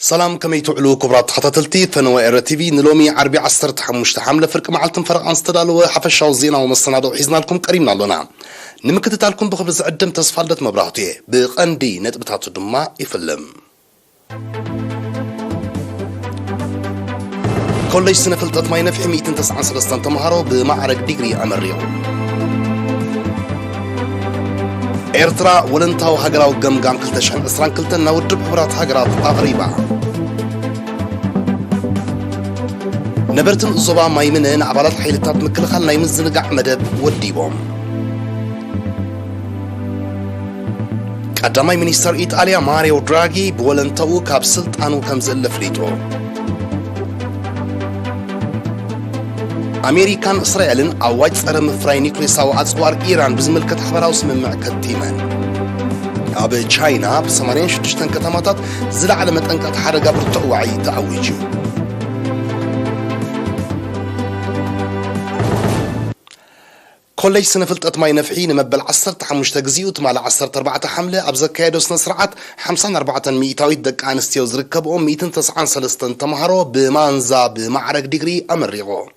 سلام كمي تعلو كبرات خططلتي تنوى تيفي نلومي عربي عصرت حمشت حملة فرق معلتم فرق عن استدالو حفشة وزينة ومصنادو حيزنا لكم قريبنا لنا نمكتت لكم بخبز عدم تصفالت مبراهتي بقندي نتبتاتو دما يفلم كوليج سنة فلتت ماي نفحي 293 تمهارو بمعرق ديجري أمريو إيرترا ولنتاو هاجراو جمجام كلتشحن إسران كلتنا ودب حبرات هاجرات أغريبة نبرتن الصبا مايمنين عبالات حيلتات مكل خلنا يمزنقع مدب وديبهم قدامي منيستر إيطاليا ماريو دراغي بولنتاو كابسلت أنو كمزل فليتو أمريكان إسرائيل أواج صار مفراي نيكليساو أصوار إيران بزملكة حبراو سممع كتيمان أب تشاينا بسمارين شدشتن كتاماتات زل على متأنكت حرقة برتقوعي تعويجي كوليج سنة فلتت ماي نفحين مبل عصرت حمش تجزيوت مع عصرت 4 حملة أبزك كيدوس نسرعت 54 ميتاوي دق أنستيوز ركبوا 293 تمهرو بمانزا بمعرق ديجري أمريغو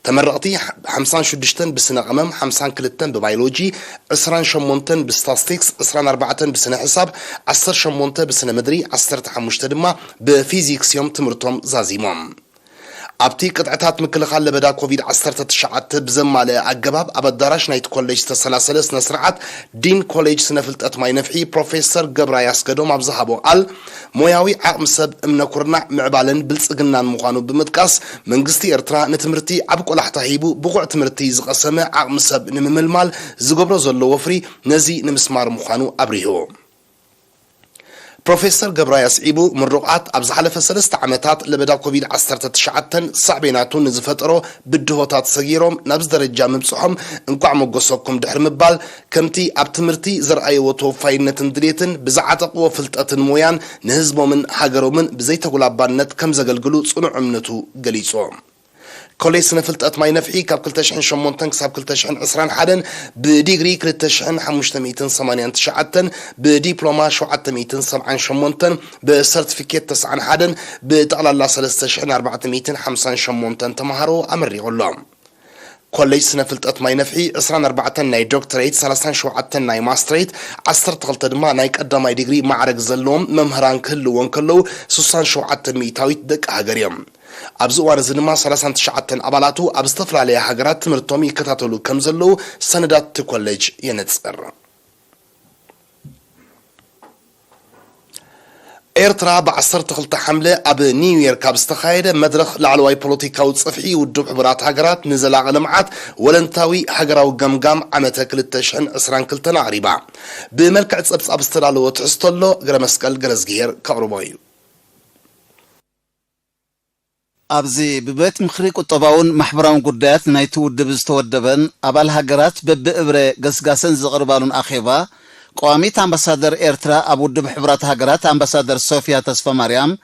تمرقتي 56 بسنة أمام 52 ببيولوجي 28 بستاتستكس 24 بسنة حساب 18 بسنة مدري 15 دما بفيزيكس يوم تمرتهم زازيمام أبتي قطعتات مكل خال بدا كوفيد 19 بزم على عقباب أبدارش نايت كوليج تسلاسلس نسرعت دين كوليج سنفلت ماي نفحي بروفيسور جبراياس قدوم أبزهابو قال موياوي عقم سب امنكورنا معبالن بلصقنان مخانو بمدقاس منغستي إيرترا نتمرتي عبقو لحتاهيبو بقوع تمرتي زقسمه عقم سب نمملمال زقبرو زلو وفري نزي نمسمار مخانو أبريهو بروفيسور جبراياس عيبو من رقعات أبزحلف 3 عامات لبدا كوفيد 19 صعبيناتون نزفترو بدهوتات صغيرهم نبز درجة مبصحهم انقع مقصوكم دحر مبال كمتي أبتمرتي زرعي وتوفاينة دريتن بزعاتق وفلتقة مويان نهزبو من حاجرو من بزيت غلابانت كم زغلغلو صنع عمنتو قليصو كوليج سنة فلتقت ماي نفحي كاب كلتشحن شمونتن كساب كلتشحن عسران حدن بديجري كلتشحن 589 بديبلوما 770 شمونتن بسيرتيفيكيت 9 حدن بتقلال 450 شمونتن تمهرو أمري غلام كوليج سنة فلتقت ماي نفحي 24 ناي دوكتريت 37 ناي ماستريت 10 دما ناي قدام اي ديجري معرق زلوم ممهران كلو وانكلو 67 ميتاويت دق هاجريم أبزوار زنما 39 أبالاتو أبستفر عليها حجرات تمرتومي كتاتلو كمزلو سندات كوليج ينتصر إيرترا بعصرت خلط حملة أب نيوير كابستخايدة مدرخ لعلواي بوليتيكا وتصفحي ودب عبرات حجرات نزل علمعات ولنتاوي حجرا وجمجام عمتك للتشحن أسران كلتنا عريبة بملكة أبس أبسترالو وتحستلو جرمسكال جرزجير كعربايو أبزي ببيت مخريق الطباون محبران قدات نايتو دبز تودبن أبال هاجرات ببئبري قسقاسن زغربالون أخيبا قواميت أمباسادر إيرترا أبو دب حبرات هاجرات أمباسادر صوفيا تصفى مريم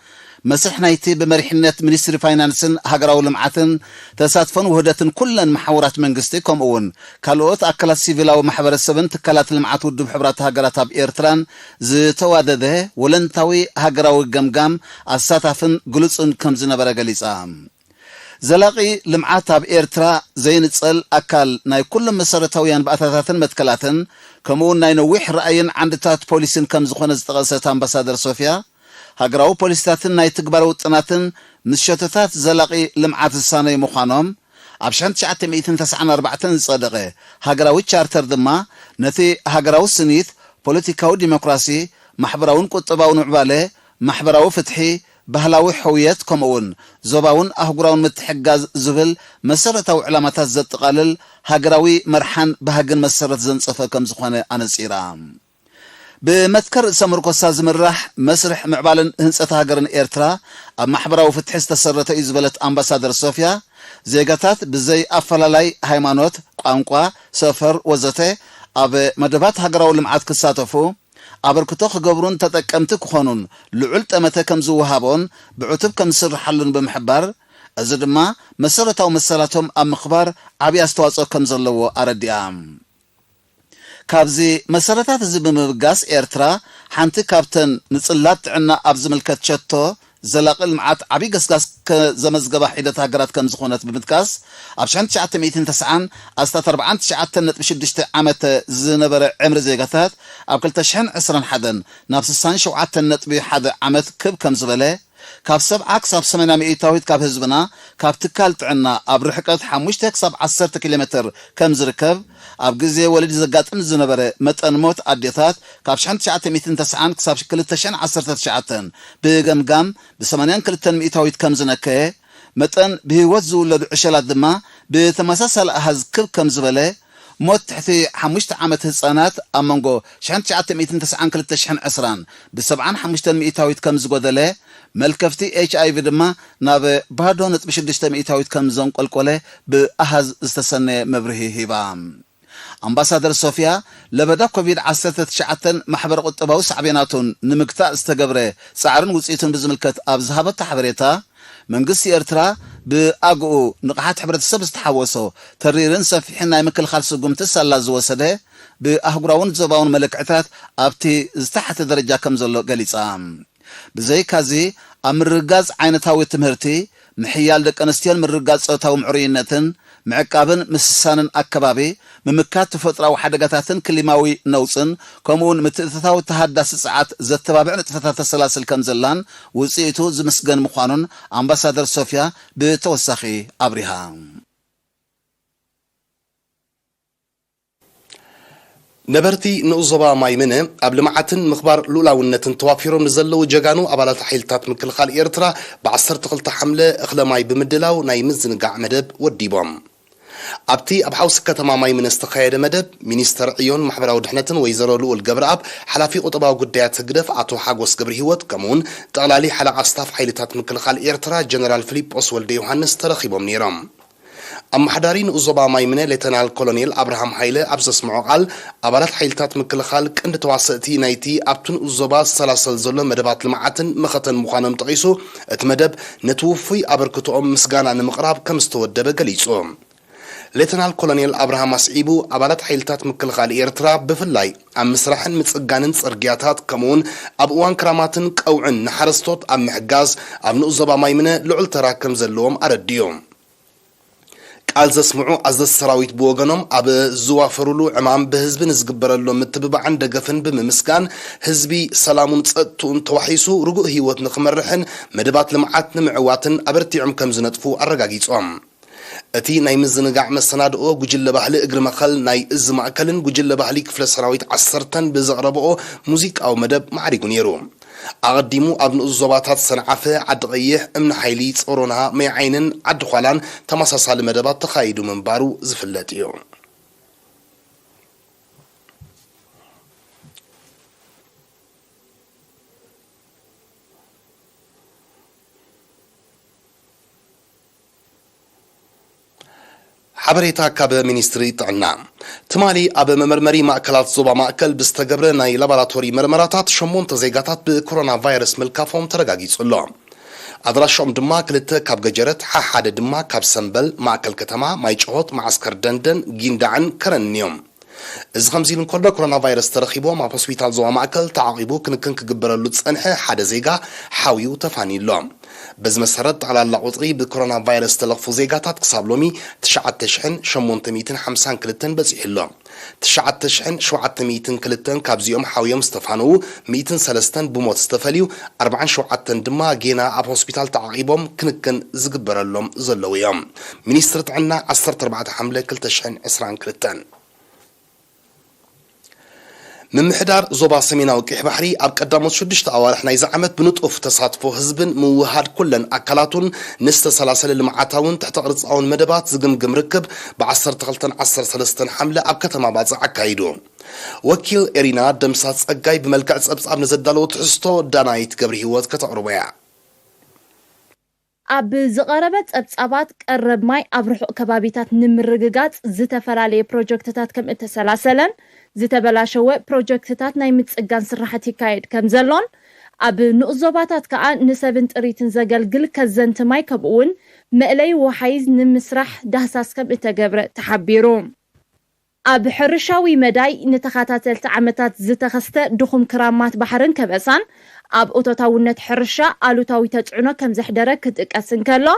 مسح نايتي بمريحنة منيستري فاينانسن هاجراو لمعاتن تساتفن وهدتن كلن محورات منقستي كم اون كالوت أكلات سيفيلاو محبر السبن تكالات لمعات ودب حبرات هاجرات أب إيرتران زتوادده ولنتاوي هاجراو الجمجام الساتفن قلصن كمزنا برقليسام زلاقي لمعات أب إيرترا زين تسأل أكل ناي كل مسارتاويان بأثاثاتن متكلاتن كمون ناي نويح رأيين عند تات بوليسين كمزخون استغلسات أمباسادر صوفيا هاجراو بوليستاتن ناي تقبرو تناتن نشتتات زلاقي لمعات الساني مخانوم عبشان 994 صدقه هاجراو تشارتر دما نثي هاجراو سنيت بوليتيكاو ديمقراسي محبراون قطباون عباله محبراو فتحي بهلاوي حويات كمون زباون أهجراون متحجز زبل مسرتاو علامات زتقالل هاجراوي مرحان بهجن مسرت زنصفة كم زخانة أنسيرام بمذكر سمرقصا زمرح مسرح معبالن هنسة هاجرن إيرترا محبراو فتحس تسرت إزبلت أمباسادر صوفيا زيجاتات بزي أفلالاي هايمانوت قانقوا سفر وزته أب مدبات هاجراو لمعات كساتفو أبركتو خجبرون تتكمت كخانون لعلت أمتا كم زوهابون بعتب كم سر حلن بمحبار أزد ما مسرتاو مسلاتهم أم مخبار عبي أستواصو كم زلو أرديام ካብዚ መሰረታት እዚ ብምብጋስ ኤርትራ ሓንቲ ካብተን ንጽላት ጥዕና ኣብ ዝምልከት ቸቶ ዘላቂ ልምዓት ዓብይ ገስጋስ ከዘመዝገባ ሒደት ሃገራት ከም ዝኾነት ብምጥቃስ ኣብ 1990 ኣስታት 49.6 ዓመት ዝነበረ ዕምሪ ዜጋታት ኣብ 2021 ናብ 67.1 ዓመት ክብ ከም ዝበለ ካብ 70 ክሳብ 80 ሚእታዊት ካብ ህዝብና ካብ ትካል ጥዕና ኣብ ርሕቀት 5 ክሳብ 10 ኪሎ ሜትር ከም ዝርከብ ኣብ ግዜ ወለዲ ዘጋጥም ዝነበረ መጠን ሞት ኣዴታት ካብ 1990 ክሳብ 2019 ብገምጋም ብ82 ሚእታዊት ከም ዝነከየ መጠን ብህይወት ዝውለዱ ዕሸላት ድማ ብተመሳሳሊ ኣሃዝ ክብ ከም ዝበለ ሞት ትሕቲ 5 ዓመት ህፃናት ኣብ መንጎ 1992 ብ75 ሚእታዊት ከም ዝጎደለ መልከፍቲ HIV ድማ ናብ ባዶ ነጥቢ 6 ሚእታዊት ከም ዘንቆልቆለ ብኣሃዝ ዝተሰነየ መብርሂ ሂባ ኣምባሳደር ሶፊያ ለበዳ ኮቪድ-19 ማሕበር ቁጠባዊ ሳዕቤናቱን ንምግታእ ዝተገብረ ጻዕርን ውጽኢቱን ብዝምልከት ኣብ ዝሃበታ ሓበሬታ መንግስቲ ኤርትራ ብኣግኡ ንቕሓት ሕብረተሰብ ዝተሓወሶ ተሪርን ሰፊሕን ናይ ምክልኻል ስጉምቲ ሰላ ዝወሰደ ብኣህጉራውን ዞባውን መለክዕታት ኣብቲ ዝተሓተ ደረጃ ከም ዘሎ ገሊጻ ብዘይካዚ ኣብ ምርጋጽ ዓይነታዊ ትምህርቲ ምሕያል ደቂ ኣንስትዮን ምርጋጽ ፆታዊ ምዕሩይነትን ምዕቃብን ምስሳንን ኣከባቢ ምምካት ተፈጥራዊ ሓደጋታትን ክሊማዊ ነውፅን ከምኡውን ምትእትታዊ ተሃዳሲ ፀዓት ዘተባብዕ ንጥፈታት ተሰላስል ከም ዘላን ውፅኢቱ ዝምስገን ምዃኑን ኣምባሳደር ሶፊያ ብተወሳኺ ኣብሪሃ ነበርቲ ንኡዞባ ማይምነ ኣብ ልምዓትን ምኽባር ሉላውነትን ተዋፊሮም ንዘለዉ ጀጋኑ ኣባላት ሓይልታት ምክልኻል ኤርትራ ብ12 ሓምለ እኽለማይ ብምድላው ናይ ምዝንጋዕ መደብ ወዲቦም ኣብቲ ኣብ ሓውሲ ከተማ ማይምነ ዝተኻየደ መደብ ሚኒስተር ዕዮን ማሕበራዊ ድሕነትን ወይዘሮ ልኡል ገብረኣብ ሓላፊ ቁጠባዊ ጉዳያት ህግደፍ ኣቶ ሓጎስ ገብረ ህይወት ከምኡውን ጠቕላሊ ሓለቓ ስታፍ ሓይልታት ምክልኻል ኤርትራ ጀነራል ፊሊጶስ ወልደ ዮሃንስ ተረኺቦም ነይሮም ኣማሕዳሪ ንኡዞባ ማይምነ ሌተናል ኮሎኔል አብርሃም ሃይለ ኣብ ዘስምዖ ቃል ኣባላት ሓይልታት ምክልኻል ቅንዲ ተዋሰእቲ ናይቲ ኣብቲ ንኡዞባ ዝተሰላሰል ዘሎ መደባት ልምዓትን መኸተን ምዃኖም ጠቒሱ እቲ መደብ ነቲ ውፉይ ኣበርክቶኦም ምስጋና ንምቕራብ ከም ዝተወደበ ገሊጹ ሌተናል ኮሎኔል አብርሃም አስዒቡ ኣባላት ሓይልታት ምክልኻል ኤርትራ ብፍላይ ኣብ ምስራሕን ምጽጋንን ጽርግያታት ከምኡውን ኣብ እዋን ክራማትን ቀውዕን ንሓረስቶት ኣብ ምሕጋዝ ኣብ ንኡዞባ ማይምነ ልዑል ተራ ከም ዘለዎም ኣረድዮም ቃል ዘስምዑ ኣዘዝ ሰራዊት ብወገኖም ኣብ ዝዋፈሩሉ ዕማም ብህዝቢ ንዝግበረሎም ምትብባዕን ደገፍን ብምምስጋን ህዝቢ ሰላሙን ጸጥቱን ተዋሒሱ ርጉእ ህይወት ንኽመርሕን መደባት ልምዓት ንምዕዋትን ኣበርቲዖም ከም ዝነጥፉ ኣረጋጊጾም እቲ ናይ ምዝንጋዕ መሰናድኦ ጉጅለ ባህሊ እግሪ መኸል ናይ እዝ ማእከልን ጉጅለ ባህሊ ክፍለ ሰራዊት 10 ብዘቕረብኦ ሙዚቃዊ መደብ ማዕሪጉ ነይሩ ኣቐዲሙ ኣብ ንኡዞባታት ሰንዓፈ ዓዲ ቀይሕ እምኒ ሓይሊ ጾሮና መይ ዓይንን ዓዲ ኋላን ተመሳሳሊ መደባት ተኻይዱ ምንባሩ ዝፍለጥ እዩ حبريتا كاب مينستري طعنا تمالي أب ممرمري مأكلات زوبا مأكل بستقبر ناي لابراتوري مرمراتات شمون تزيقاتات بكورونا فيروس ملكافهم ترقاقيت الله أدراشهم دما كلتا كاب ججرت حاد دما كاب سنبل مأكل كتما مايجهوت معسكر دندن جيندعن كرنيوم إذا خمسين كل بكورونا فيروس ترخيبه مع بسويتال زوبا مأكل تعاقبه كن كجبر اللوتس أنحى حاد زيقا حاويو تفاني اللهم بز مسرد على العطري بكورونا فيروس تلفظ زيقاتات قصابلومي 9,850 كلتن بزيح اللهم 9,700 كابزيوم حاويوم استفانو 103 بموت استفاليو 4 دما جينا اب هوسبيتال تعقيبهم كنكن زقبر اللهم زلويام مينسترت عنا 14 حمله كلتشحن 20 كلتن من محدار زوبا سمينا وكيح بحري أب قدامت شدشت أوارح نايزا عمت بنطقف تصادفو هزبن موهاد كلن أكلاتون نست سلاسل المعاتاون تحت قرص أون مدبات زقم ركب بعصر تغلطن 10 حملة أب كتما بعض عكايدو وكيل إرينا دمسات أقاي بملكع أبصاب نزدالو تحستو دانايت قبري هوات كتعربيع أب زغربت أبصابات قرب ماي أبرحو كبابيتات نمرقاقات زتفرالي بروجكتات كم اتسلاسلن زتبلاشوا بروجكتات ناي متصقان سرحتي كايد كم زلون أب نؤزوباتات كأن نسبنت ريتن زقلقل كزنت ماي كبقون مقلي وحيز نمسرح دهساس كم اتقبر تحبيروم ኣብ ሕርሻዊ መዳይ ንተኸታተልቲ ዓመታት ዝተኸስተ ድኹም ክራማት ባሕርን ከበሳን ኣብ እቶታውነት ሕርሻ ኣሉታዊ ተጽዕኖ ከም ዘሕደረ ክትጥቀስን ከሎ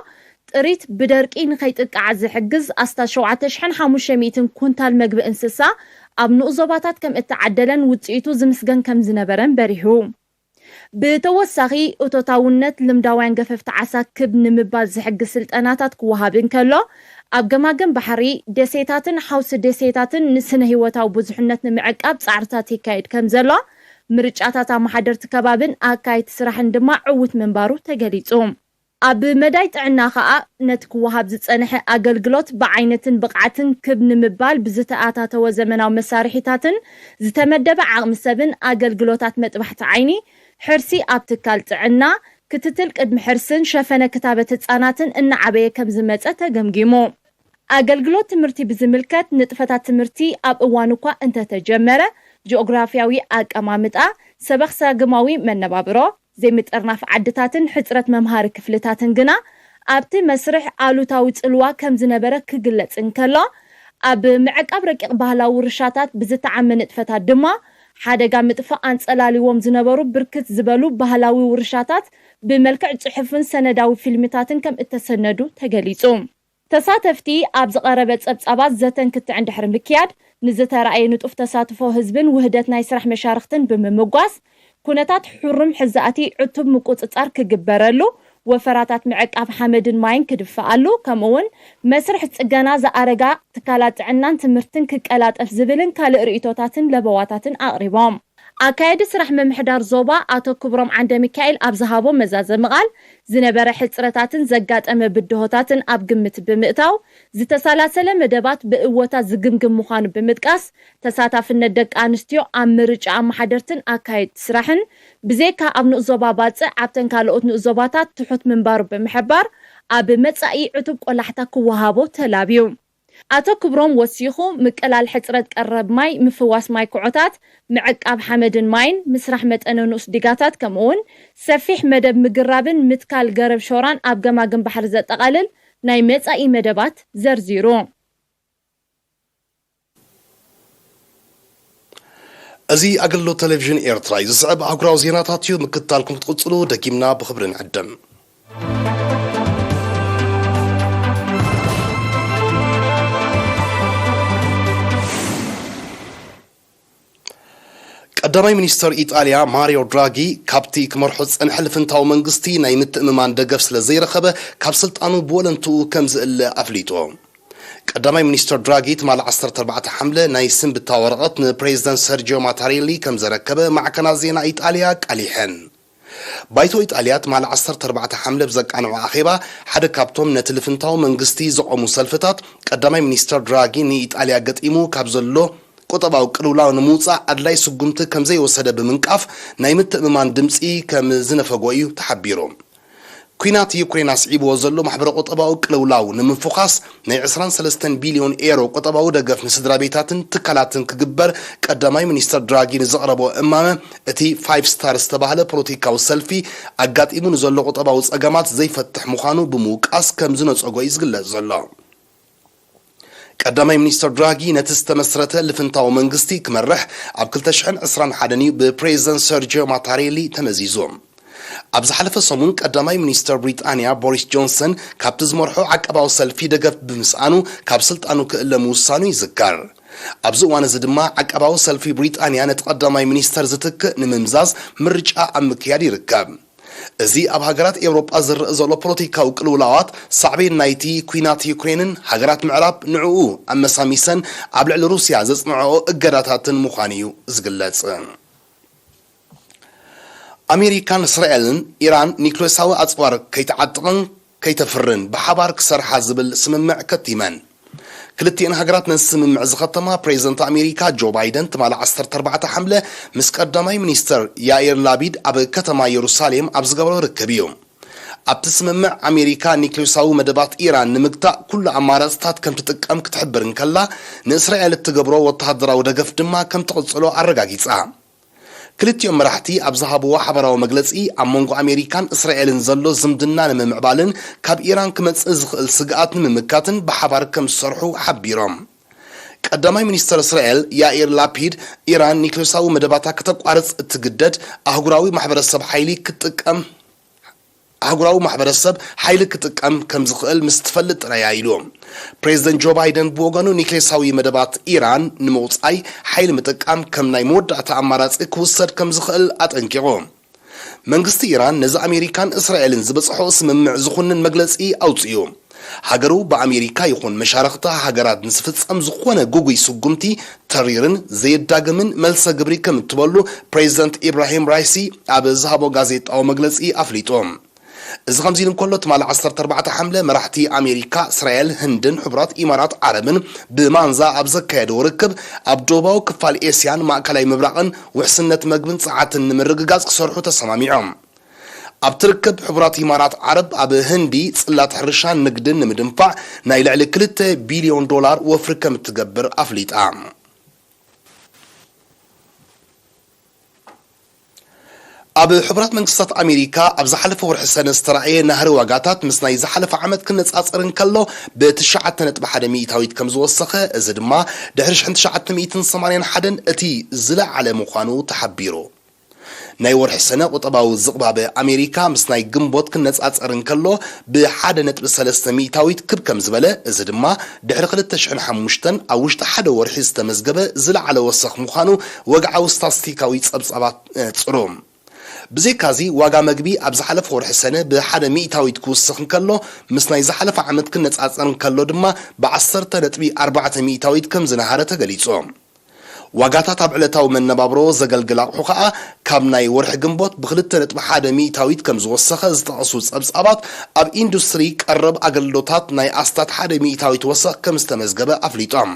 ጥሪት ብደርቂ ንኸይጥቃዕ ዝሕግዝ ኣስታት 7500 ኩንታል መግቢ እንስሳ ኣብ ንኡዞባታት ከም እተዓደለን ውጽኢቱ ዝምስገን ከም ዝነበረን በሪሁ ብተወሳኺ እቶታውነት ልምዳውያን ገፈፍቲ ዓሳ ክብ ንምባል ዝሕግዝ ስልጠናታት ክወሃብን ከሎ ኣብ ገማገም ባሕሪ ደሴታትን ሓውሲ ደሴታትን ንስነ ህይወታዊ ብዙሕነት ንምዕቃብ ጻዕርታት ይካየድ ከም ዘሎ ምርጫታት ኣመሓደርቲ ከባብን ኣካይድ ስራሕን ድማ ዕውት መንባሩ ተገሊጹ ኣብ መዳይ ጥዕና ከዓ ነቲ ክወሃብ ዝጸንሐ ኣገልግሎት ብዓይነትን ብቕዓትን ክብ ንምባል ብዝተኣታተወ ዘመናዊ መሳርሒታትን ዝተመደበ ዓቕሚ ሰብን ኣገልግሎታት መጥባሕቲ ዓይኒ ሕርሲ ኣብ ትካል ጥዕና ክትትል ቅድሚ ሕርስን ሸፈነ ክታበት ህጻናትን እናዓበየ ከም ዝመጸ ተገምጊሙ ኣገልግሎት ትምህርቲ ብዝምልከት ንጥፈታት ትምህርቲ ኣብ እዋን እኳ እንተተጀመረ ጂኦግራፊያዊ ኣቀማምጣ ሰበኽሳግማዊ መነባብሮ ዘይምጥርናፍ ዓድታትን ሕፅረት መምሃሪ ክፍልታትን ግና ኣብቲ መስርሕ ኣሉታዊ ጽልዋ ከም ዝነበረ ክግለጽን ከሎ ኣብ ምዕቃብ ረቂቕ ባህላዊ ውርሻታት ብዝተዓመነ ጥፈታት ድማ ሓደጋ ምጥፋእ አንጸላሊዎም ዝነበሩ ብርክት ዝበሉ ባህላዊ ውርሻታት ብመልክዕ ጽሑፍን ሰነዳዊ ፊልምታትን ከም እተሰነዱ ተገሊጹ ተሳተፍቲ ኣብ ዝቐረበ ጸብጻባት ዘተን ክትዕን ድሕሪ ምክያድ ንዝተረኣየ ንጡፍ ተሳትፎ ህዝብን ውህደት ናይ ስራሕ መሻርክትን ብምምጓስ ኩነታት ሕሩም ሕዛእቲ ዕቱብ ምቁጽጻር ክግበረሉ ወፈራታት ምዕቃብ ሓመድን ማይን ክድፍኣሉ ከምኡውን መስርሕ ጽገና ዝኣረጋ ትካላት ጥዕናን ትምህርትን ክቀላጠፍ ዝብልን ካልእ ርእይቶታትን ለበዋታትን ኣቕሪቦም ኣካየዲ ስራሕ መምሕዳር ዞባ ኣቶ ክብሮም ዓንደ ሚካኤል ኣብ ዝሃቦ መዛዘሚ ቃል ዝነበረ ሕጽረታትን ዘጋጠመ ብድሆታትን ኣብ ግምት ብምእታው ዝተሳላሰለ መደባት ብእወታት ዝግምግም ምዃኑ ብምጥቃስ ተሳታፍነት ደቂ ኣንስትዮ ኣብ ምርጫ ኣመሓደርትን ኣካየዲ ስራሕን ብዘይካ ኣብ ንኡዞባ ባጽዕ ኣብተን ካልኦት ንኡዞባታት ትሑት ምንባሩ ብምሕባር ኣብ መጻኢ ዕቱብ ቆላሕታ ክወሃቦ ተላብዩ ኣቶ ክብሮም ወሲኹ ምቅላል ሕጽረት ቀረብ ማይ ምፍዋስ ማይ ኩዖታት ምዕቃብ ሓመድን ማይን ምስራሕ መጠነ ንኡስ ዲጋታት ከምኡውን ሰፊሕ መደብ ምግራብን ምትካል ገረብ ሾራን ኣብ ገማግም ባሕሪ ዘጠቓልል ናይ መጻኢ መደባት ዘርዚሩ እዚ ኣገልግሎት ቴሌቪዥን ኤርትራ ዝስዕብ ኣህጉራዊ ዜናታት እዩ ምክትታልኩም ክትቕጽሉ ደጊምና ብኽብሪ ንዕድም ቀዳማይ ሚኒስተር ኢጣልያ ማሪዮ ድራጊ ካብቲ ክመርሖ ዝጸንሐ ልፍንታዊ መንግስቲ ናይ ምትእምማን ደገፍ ስለ ዘይረኸበ ካብ ስልጣኑ ብወለንትኡ ከም ዝእለ ኣፍሊጦ ቀዳማይ ሚኒስተር ድራጊ ትማል 14 ሓምለ ናይ ስንብታ ወረቐት ንፕሬዚደንት ሰርጂዮ ማታሬሊ ከም ዘረከበ ማዕከናት ዜና ኢጣልያ ቃሊሐን ባይቶ ኢጣልያ ትማል 14 ሓምለ ብዘቃንዑ ኣኼባ ሓደ ካብቶም ነቲ ልፍንታዊ መንግስቲ ዘቆሙ ሰልፍታት ቀዳማይ ሚኒስተር ድራጊ ንኢጣልያ ገጢሙ ካብ ዘሎ ቁጠባው ቅልውላው ንምውፃእ ኣድላይ ስጉምቲ ከም ዘይወሰደ ብምንቃፍ ናይ ምትእምማን ድምፂ ከም ዝነፈጎ እዩ ተሓቢሩ ኩናት ዩክሬን ኣስዒብዎ ዘሎ ማሕበረ ቁጠባው ቅልውላው ንምፍኻስ ናይ 23 ቢልዮን ኤሮ ቁጠባው ደገፍ ንስድራ ቤታትን ትካላትን ክግበር ቀዳማይ ሚኒስተር ድራጊ ንዘቕረቦ እማመ እቲ 5 ስታር ዝተባህለ ፖለቲካዊ ሰልፊ ኣጋጢሙ ንዘሎ ቁጠባው ጸገማት ዘይፈትሕ ምዃኑ ብምውቃስ ከም ዝነፀጎ እዩ ዝግለጽ ዘሎ ቀዳማይ ሚኒስተር ድራጊ ነቲ ዝተመስረተ ልፍንታዊ መንግስቲ ክመርሕ ኣብ 2021 እዩ ብፕሬዚደንት ሰርጂዮ ማታሬሊ ተመዚዞም ኣብ ዝሓለፈ ሰሙን ቀዳማይ ሚኒስተር ብሪጣንያ ቦሪስ ጆንሰን ካብቲ ዝመርሖ ዓቀባዊ ሰልፊ ደገፍ ብምስኣኑ ካብ ስልጣኑ ክእለ ምውሳኑ ይዝከር ኣብዚ እዋን እዚ ድማ ዓቀባዊ ሰልፊ ብሪጣንያ ነቲ ቀዳማይ ሚኒስተር ዝትክእ ንምምዛዝ ምርጫ ኣብ ምክያድ ይርከብ እዚ ኣብ ሃገራት ኤውሮጳ ዝርአ ዘሎ ፖለቲካዊ ቅልውላዋት ሳዕቤን ናይቲ ኩናት ዩክሬንን ሃገራት ምዕራብ ንዕኡ ኣመሳሚሰን ኣብ ልዕሊ ሩስያ ዘጽንዖ እገዳታትን ምዃኑ እዩ ዝግለጽ ኣሜሪካን እስራኤልን ኢራን ኒውክሌራዊ ኣጽዋር ከይተዓጥቕን ከይተፍርን ብሓባር ክሰርሓ ዝብል ስምምዕ ከቲመን ክልቲአን ሃገራት ነስምምዕ ዝኸተማ ፕሬዚደንት ኣሜሪካ ጆ ባይደን ትማል 14 ሓምለ ምስ ቀዳማይ ሚኒስተር ያኢር ላፒድ ኣብ ከተማ ኢየሩሳሌም ኣብ ዝገበሮ ርክብ እዩ ኣብቲ ስምምዕ ኣሜሪካ ኒውክሌራዊ መደባት ኢራን ንምግታእ ኩሉ ኣማራጽታት ከም ትጥቀም ክትሕብር እንከላ ንእስራኤል እትገብሮ ወተሃደራዊ ደገፍ ድማ ከም ትቕጽሎ ኣረጋጊጻ ክልቲኦም መራሕቲ ኣብ ዝሃብዎ ሓበራዊ መግለጺ ኣብ መንጎ ኣሜሪካን እስራኤልን ዘሎ ዝምድና ንምምዕባልን ካብ ኢራን ክመጽእ ዝኽእል ስግኣት ንምምካትን ብሓባር ከም ዝሰርሑ ሓቢሮም ቀዳማይ ሚኒስትር እስራኤል ያኢር ላፒድ ኢራን ኒውክሌራዊ መደባታ ከተቋረጽ እትግደድ አህጉራዊ ማህበረሰብ ኃይሊ ክትጥቀም ከም ዝኽእል ምስትፈልጥ ጥራያ ኢሎም ፕሬዝዳንት ጆ ባይደን ብወገኑ ኒውክሌራዊ መደባት ኢራን ንምውጻይ ኃይሊ ምጥቃም ከም ናይ መወዳእታ አማራጺ ክውሰድ ከም ዝኽእል አጠንቂቖም መንግስቲ ኢራን ነዚ አሜሪካን እስራኤልን ዝበጽሖ ስምምዕ ዝኹንን መግለጺ አውጽዩ ሀገሩ በአሜሪካ ይኹን መሻረክታ ሀገራት ንስፍጸም ዝኾነ ጉጉይ ስጉምቲ ተሪርን ዘይዳግምን መልሰ ግብሪ ከም ትበሉ ፕሬዝዳንት ኢብራሂም ራይሲ አብ ዝሃቦ ጋዜጣዊ መግለጺ አፍሊጦም እዚ ከምዚ እንከሎ ትማል 14 ሓምለ መራሕቲ አሜሪካ እስራኤል ህንድን ሕቡራት ኢማራት ዓረብን ብማንዛ ኣብ ዘካየደው ርክብ ኣብ ደቡባዊ ክፋል ኤስያን ማእከላይ ምብራቕን ውሕስነት መግብን ፀዓትን ንምርግጋጽ ክሰርሑ ተሰማሚዖም ኣብ ትርክብ ሕቡራት ኢማራት ዓረብ ኣብ ህንዲ ጽላት ሕርሻን ንግድን ንምድንፋዕ ናይ ልዕሊ 2 ቢልዮን ዶላር ወፍሪ ከም ትገብር ኣፍሊጣ ኣብ ሕቡራት መንግስታት አሜሪካ ኣብ ዝሓለፈ ወርሒ ሰነ ዝተራእየ ናህሪ ዋጋታት ምስ ናይ ዝሓለፈ ዓመት ክነጻጸር እንከሎ ብ9.1 ሚእታዊት ከም ዝወሰኸ እዚ ድማ ድሕሪ 1981 እቲ ዝለዓለ ምዃኑ ተሓቢሩ ናይ ወርሒ ሰነ ቁጠባዊ ዝቕባበ አሜሪካ ምስ ናይ ግንቦት ክነጻጸር እንከሎ ብ1.3 ሚእታዊት ከም ዝበለ እዚ ድማ ድሕሪ 2005 ኣብ ውሽጢ ሓደ ወርሒ ዝተመዝገበ ዝለዓለ ወሰኽ ምዃኑ ወግዓዊ ስታቲስቲካዊ ጸብጻባት ጽሩም ብዘይካዚ ዋጋ መግቢ ኣብ ዝሓለፈ ወርሒ ሰነ ብ1 ሚእታዊት ክውስኽ እንከሎ ምስ ናይ ዝሓለፈ ዓመት ክነጻጸር እንከሎ ድማ ብ10.4 ሚእታዊት ከም ዝነሃረ ተገሊጹ ዋጋታት ኣብ ዕለታዊ መነባብሮ ዘገልግል ኣቑሑ ከዓ ካብ ናይ ወርሒ ግንቦት ብ2.1 ሚእታዊት ከም ዝወሰኸ ዝተቐሱ ጸብጻባት ኣብ ኢንዱስትሪ ቀረብ ኣገልግሎታት ናይ ኣስታት 1 ሚእታዊት ወሰኽ ከም ዝተመዝገበ ኣፍሊጦም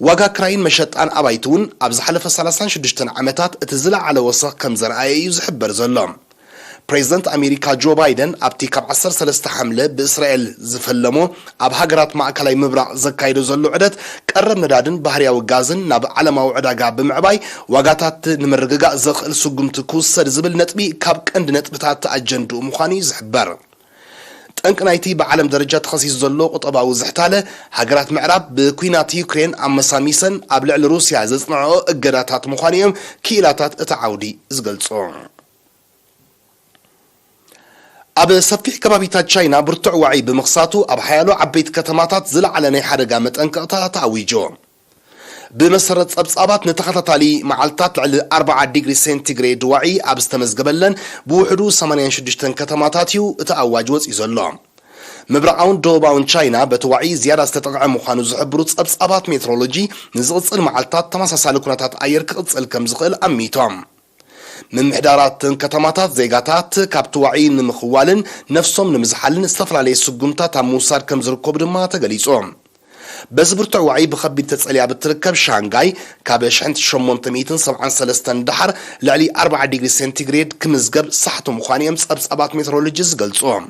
ዋጋ ክራይን መሸጣን ኣባይቱን ኣብ ዝሓለፈ 36 ዓመታት እቲ ዝለዓለ ወሰኽ ከም ዘርአየ እዩ ዝሕበር ዘሎ ፕሬዝዳንት አሜሪካ ጆ ባይደን ኣብቲ ካብ 13 ሓምለ ብእስራኤል ዝፈለሞ ኣብ ሃገራት ማእከላይ ምብራቕ ዘካይዶ ዘሎ ዕደት ቀረብ ነዳድን ባህርያዊ ጋዝን ናብ ዓለማዊ ዕዳጋ ብምዕባይ ዋጋታት ንምርግጋእ ዘኽእል ስጉምቲ ክውሰድ ዝብል ነጥቢ ካብ ቀንዲ ነጥብታት ኣጀንድኡ ምዃኑ ዝሕበር ጠንቅ ናይቲ በዓለም ደረጃ ተኸሲሱ ዘሎ ቁጠባዊ ዝሕታለ ሃገራት ምዕራብ ብኩናት ዩክሬን ኣመሳሚሰን ኣብ ልዕሊ ሩስያ ዘጽንዖ እገዳታት ምዃኑ እዮም ክኢላታት እቲ ዓውዲ ዝገልጾ ኣብ ሰፊሕ ከባቢታት ቻይና ብርቱዕ ዋዒ ብምኽሳቱ ኣብ ሓያሎ ዓበይቲ ከተማታት ዝለዓለ ናይ ሓደጋ መጠንቀቕታ ተኣዊጆ بمسرت ጸብጻባት ነተኸታታሊ መዓልታት ልዕሊ 40 ዲግሪ ሴንቲግሬድ ዋዒ ኣብ ዝተመዝገበለን ብውሕዱ 86 ከተማታት እዩ እቲ ኣዋጅ ወፂኡ ዘሎ ምብራቃውን ደቡባውን ቻይና በቲ ዋዒ ዝያዳ ዝተጠቕዐ ምዃኑ ዝሕብሩ ጸብጻባት ሜትሮሎጂ ንዝቕጽል መዓልታት ተመሳሳሊ ኩነታት ኣየር ክቕጽል ከም ዝኽእል ኣሚቶም ምምሕዳራትን ከተማታት ዜጋታት ካብቲ ዋዒ ንምኽዋልን ነፍሶም ንምዝሓልን ዝተፈላለዩ ስጉምታት ኣብ ምውሳድ ከም ዝርከቡ ድማ ተገሊጾም በዝብርቱ ዋዒ በኸቢድ ተጸልያ ብትርከብ ሻንጋይ ካብ 1873 ድሓር ልዕሊ 40 ዲግሪ ሴንቲግሬድ ክምዝገብ ሳሕቱ ምዃንዮም ጸብጻባት ሜትሮሎጂ ዝገልጾም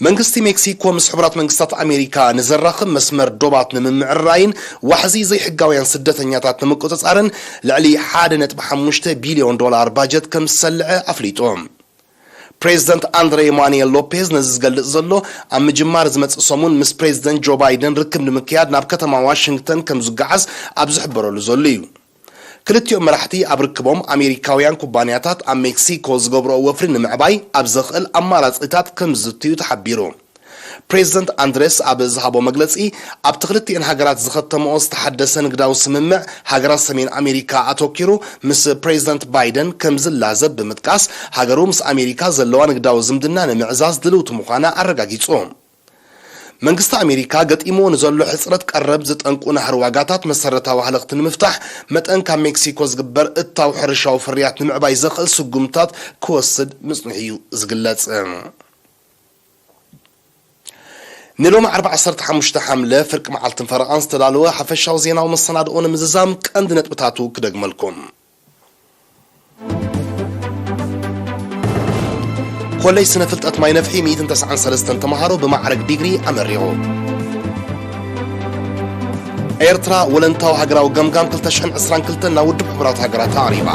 መንግስቲ ሜክሲኮ ምስ ሕቡራት መንግስታት አሜሪካ ንዘራኽብ መስመር ዶባት ንምምዕራይን ዋሕዚ ዘይሕጋውያን ስደተኛታት ንምቁፅጻርን ልዕሊ 1.5 ቢልዮን ዶላር ባጀት ከም ዝሰልዐ ኣፍሊጦም ፕሬዝዳንት አንድሬ ማኑኤል ሎፔዝ ነዚ ዝገልጽ ዘሎ ኣብ ምጅማር ዝመጽእ ሰሙን ምስ ፕሬዝዳንት ጆ ባይደን ርክብ ንምክያድ ናብ ከተማ ዋሽንግተን ከም ዝጓዓዝ ኣብ ዝሕበረሉ ዘሎ እዩ ክልቲኦም መራሕቲ ኣብ ርክቦም አሜሪካውያን ኩባንያታት ኣብ ሜክሲኮ ዝገብርኦ ወፍሪ ንምዕባይ ኣብ ዘኽእል ኣማራጺታት ከም ዝትዩ ተሓቢሩ ፕሬዝዳንት አንድሬስ ኣብ ዝሃቦ መግለጺ ኣብ ትኽልቲአን ሃገራት ዝኸተመኦ ዝተሓደሰ ንግዳዊ ስምምዕ ሃገራት ሰሜን አሜሪካ ኣተኪሩ ምስ ፕሬዝዳንት ባይደን ከም ዝላዘብ ብምጥቃስ ሃገሩ ምስ አሜሪካ ዘለዋ ንግዳዊ ዝምድና ንምዕዛዝ ድልውቲ ምዃና ኣረጋጊጹ መንግስቲ አሜሪካ ገጢሞ ንዘሎ ሕጽረት ቀረብ ዝጠንቁ ናህር ዋጋታት መሰረታዊ ሃለኽቲ ንምፍታሕ መጠን ካብ ሜክሲኮ ዝግበር እታው ሕርሻዊ ፍርያት ንምዕባይ ዘኽእል ስጉምታት ክወስድ ምጽንሑ እዩ ዝግለጽ ንሎም 45 ሓምለ ፍርቂ መዓልትን ፈረቓን ዝተዳለወ ሓፈሻዊ ዜናዊ መሰናድኦ ንምዝዛም ቀንዲ ነጥብታቱ ክደግመልኩም ኮሌጅ ስነ ፍልጠት ማይ ነፍሒ 193 ተማሃሮ በማዕረግ ዲግሪ ኣመሪቑ ኤርትራ ወለንታዊ ሃገራዊ ገምጋም 2022 ናብ ውድብ ሕቡራት ሃገራት ኣቕሪባ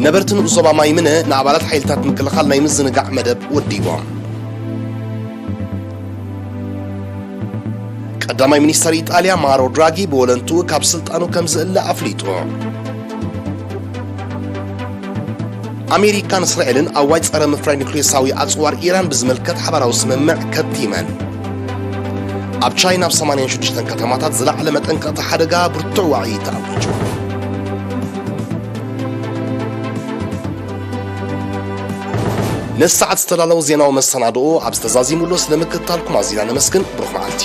ነበርትን ዞባ ማይምነ ንኣባላት ሓይልታት ምክልኻል ናይ ምዝንጋዕ መደብ ወዲቦም ቀዳማይ ሚኒስተር ኢጣልያ ማሮ ድራጊ በወለንቱ ካብ ስልጣኑ ከም ዝእለ ኣፍሊጡ ኣሜሪካን እስራኤልን ኣዋጅ ጸረ ምፍራይ ኒውክሌሳዊ ኣጽዋር ኢራን ብዝመልከት ሓበራዊ ስምምዕ ከቲመን ኣብ ቻይና ኣብ 86 ከተማታት ዝለዓለ መጠንቀቕቲ ሓደጋ ብርቱዕ ዋዕይ ተኣውጁ ነሰዓት ዝተዳለዉ ዜናዊ መሰናድኦ ኣብ ዝተዛዚሙሉ ስለምክትታልኩም ኣዚና ነመስግን ብሩኽ መዓልቲ